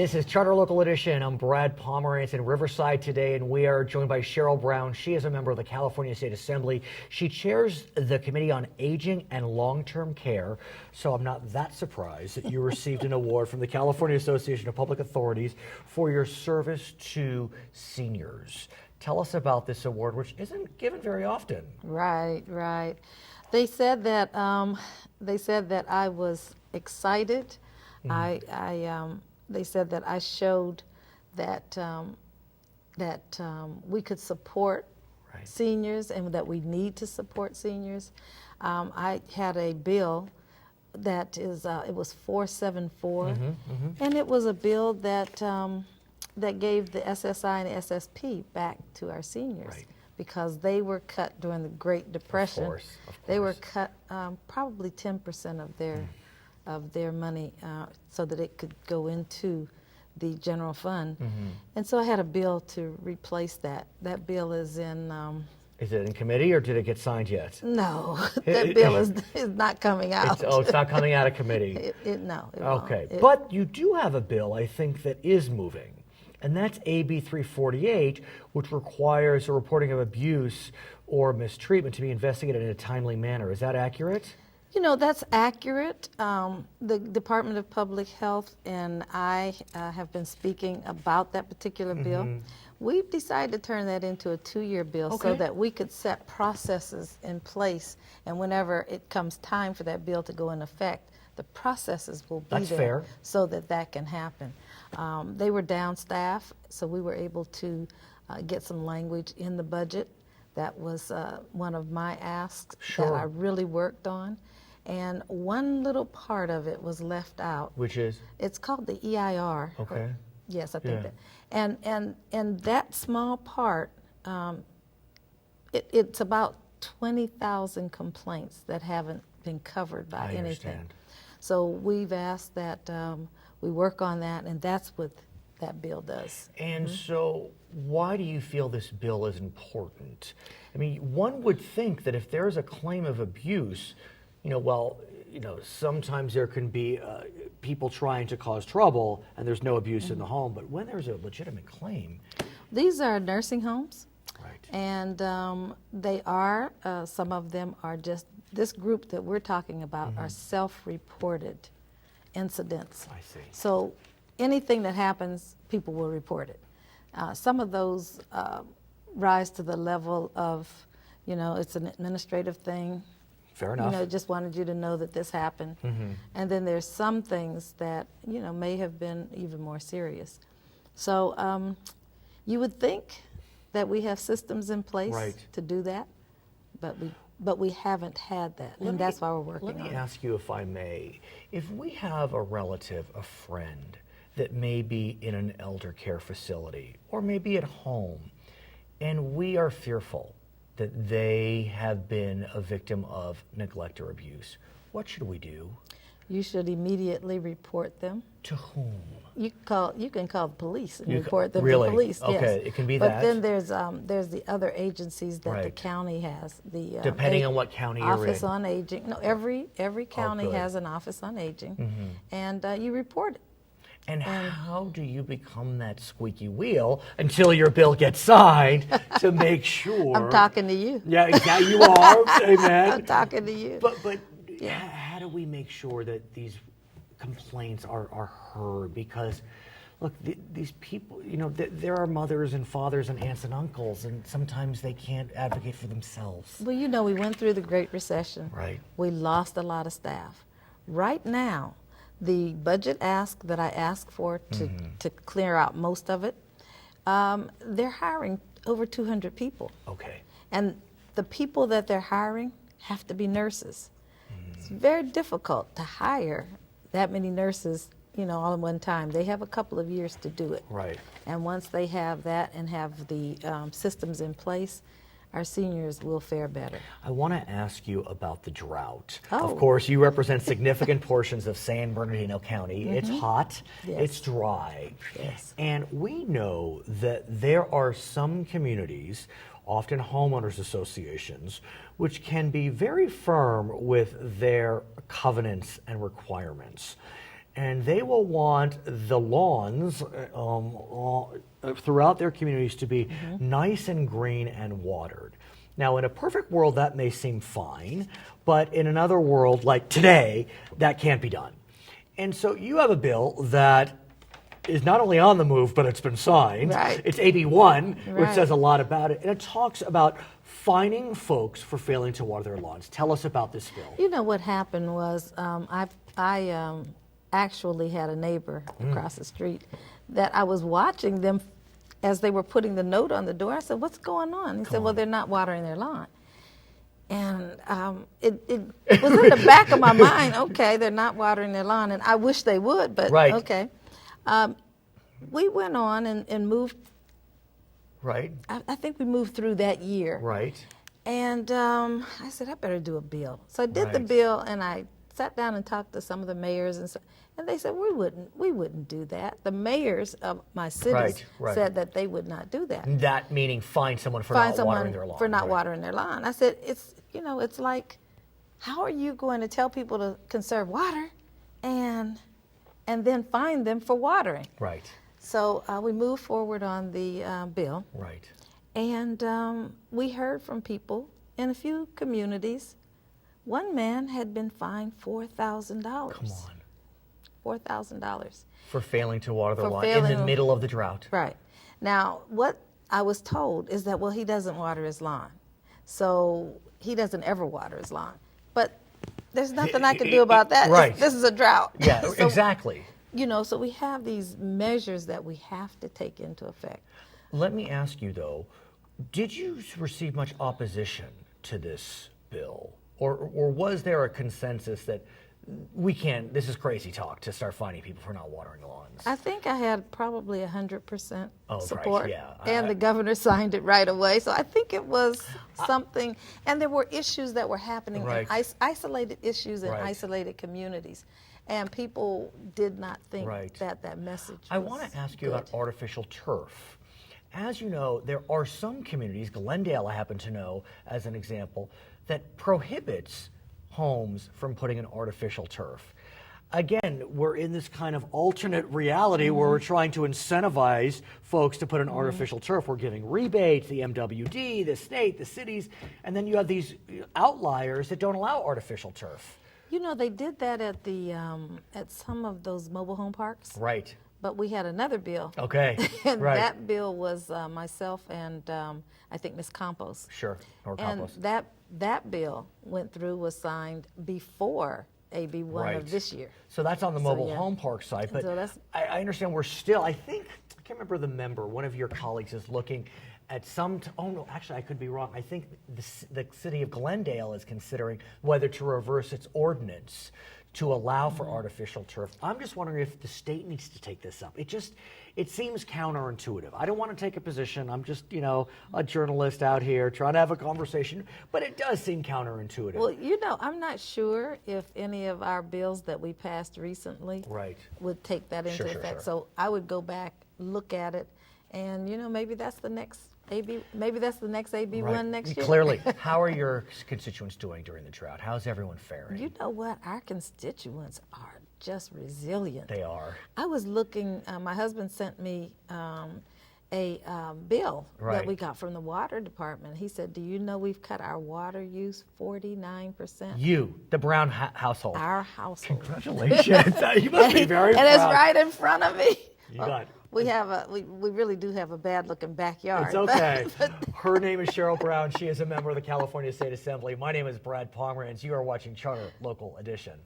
This is Charter Local Edition. I'm Brad Pomerance in Riverside today, and we are joined by Cheryl Brown. She is a member of the California State Assembly. She chairs the Committee on Aging and Long-Term Care, so I'm not that surprised that you received an award from the California Association of Public Authorities for your service to seniors. Tell us about this award, which isn't given very often. Right. They said that I was excited. They said that I showed that we could support seniors and that we need to support seniors. I had a bill that is it was 474, and it was a bill that that gave the SSI and the SSP back to our seniors because they were cut during the Great Depression. Of course. They were cut probably 10% of their money so that it could go into the general fund. And so I had a bill to replace that. That bill is in... Is it in committee or did it get signed yet? No, that bill is not coming out. It's not coming out of committee. No. Okay, but you do have a bill, I think, that is moving. And that's AB 348, which requires a reporting of abuse or mistreatment to be investigated in a timely manner. Is that accurate? You know, that's accurate. The Department of Public Health and I have been speaking about that particular bill. We've decided to turn that into a 2-year bill so that we could set processes in place, and whenever it comes time for that bill to go in effect, the processes will be there so that can happen. They were down staff, so we were able to get some language in the budget. That was one of my asks that I really worked on. And one little part of it was left out. Which is? It's called the EIR. Okay. Yes, I think that. And that small part, it's about 20,000 complaints that haven't been covered by anything. Understand. So we've asked that we work on that, and that's what that bill does. And so why do you feel this bill is important? I mean, one would think that if there's a claim of abuse, sometimes there can be people trying to cause trouble and there's no abuse in the home, but when there's a legitimate claim. These are nursing homes. Right. And they are, some of them are just, this group that we're talking about are self-reported incidents. I see. So anything that happens, people will report it. Some of those rise to the level of, it's an administrative thing. Fair enough. Just wanted you to know that this happened. And then there's some things that, may have been even more serious. So you would think that we have systems in place to do that, but we haven't had that, and that's why we're working on it. Let me ask you, if I may, if we have a relative, a friend, that may be in an elder care facility or maybe at home, and we are fearful that they have been a victim of neglect or abuse, what should we do? You should immediately report them. To whom? You can call the police and report them to police. Okay, yes. It can be but that. But then there's the other agencies that the county has. The depending on what county you're in. Office on Aging. No, every county has an Office on Aging, and you report it. And how do you become that squeaky wheel until your bill gets signed to make sure? I'm talking to you. Yeah, you are. Amen. I'm talking to you. But how do we make sure that these complaints are heard? Because, look, these people, there are mothers and fathers and aunts and uncles, and sometimes they can't advocate for themselves. Well, we went through the Great Recession. Right. We lost a lot of staff. Right now, the budget ask that I asked for to clear out most of it, they're hiring over 200 people. Okay. And the people that they're hiring have to be nurses. It's very difficult to hire that many nurses, all in one time. They have a couple of years to do it. Right. And once they have that and have the systems in place, our seniors will fare better. I want to ask you about the drought. Oh. Of course, you represent significant portions of San Bernardino County. It's hot, it's dry, and we know that there are some communities, often homeowners associations, which can be very firm with their covenants and requirements. and they will want the lawns throughout their communities to be nice and green and watered. Now, in a perfect world, that may seem fine, but in another world, like today, that can't be done. And so you have a bill that is not only on the move, but it's been signed. Right. It's AB 1, which Right. says a lot about it, and it talks about fining folks for failing to water their lawns. Tell us about this bill. You know what happened was I actually had a neighbor across the street that I was watching them as they were putting the note on the door. I said, "What's going on?" He said, "Well, they're not watering their lawn." And it was in the back of my mind, okay, they're not watering their lawn, and I wish they would, but Right. okay. We went on and moved. Right, I think we moved through that year. right. And I said, I better do a bill. So I did the Right. bill, and I sat down and talked to some of the mayors, and they said, we wouldn't do that. The mayors of my cities Right. said that they would not do that. That meaning fine someone for Find not someone watering their lawn. for not right. watering their lawn. I said, it's like, how are you going to tell people to conserve water and then fine them for watering? Right, So we moved forward on the bill. right. And we heard from people in a few communities. One man had been fined $4,000. Come on. $4,000. For failing to water their For lawn in failing the to- middle of the drought. Right. Now, what I was told is that, well, he doesn't water his lawn. So he doesn't ever water his lawn. But there's nothing I can do about that. Right. This is a drought. Yeah, So, exactly. You know, so we have these measures that we have to take into effect. Let me ask you, though, did you receive much opposition to this bill? Or was there a consensus that this is crazy talk to start fining people for not watering lawns? I think I had probably 100% right, support, yeah. and the governor signed it right away. So I think it was something, and there were issues that were happening, Right. isolated issues in Right. isolated communities, and people did not think Right. that message I was want to ask you good. about artificial turf. As you know, there are some communities, Glendale I happen to know as an example, that prohibits homes from putting an artificial turf. Again, we're in this kind of alternate reality where we're trying to incentivize folks to put an artificial turf. We're giving rebates, the MWD, the state, the cities, and then you have these outliers that don't allow artificial turf. You know, they did that at the at some of those mobile home parks. Right. But we had another bill. Okay. And right. that bill was myself and I think Ms. Campos. Sure. Or And compost. that bill went through, was signed before AB 1 Right. of this year. So that's on the mobile yeah. home park side, but So that's- I understand we're still, I think, I can't remember the member, one of your colleagues is looking at oh no, actually I could be wrong. I think the city of Glendale is considering whether to reverse its ordinance to allow for artificial turf. I'm just wondering if the state needs to take this up. It seems counterintuitive. I don't want to take a position. I'm just, a journalist out here trying to have a conversation, but it does seem counterintuitive. Well, I'm not sure if any of our bills that we passed recently Right. would take that into Sure, effect. sure. So I would go back, look at it, and maybe that's the next AB. Maybe that's the next AB Right. 1 next year. Clearly. How are your constituents doing during the drought? How's everyone faring? You know what? Our constituents are just resilient. They are. I was looking, my husband sent me a bill Right. that we got from the water department. He said, do you know we've cut our water use 49%? You, the Brown household. Our household. Congratulations. You must be very and proud. it's right in front of me. You got it. We really do have a bad looking backyard. It's okay. Her name is Cheryl Brown. She is a member of the California State Assembly. My name is Brad Pomerance. You are watching Charter Local Edition.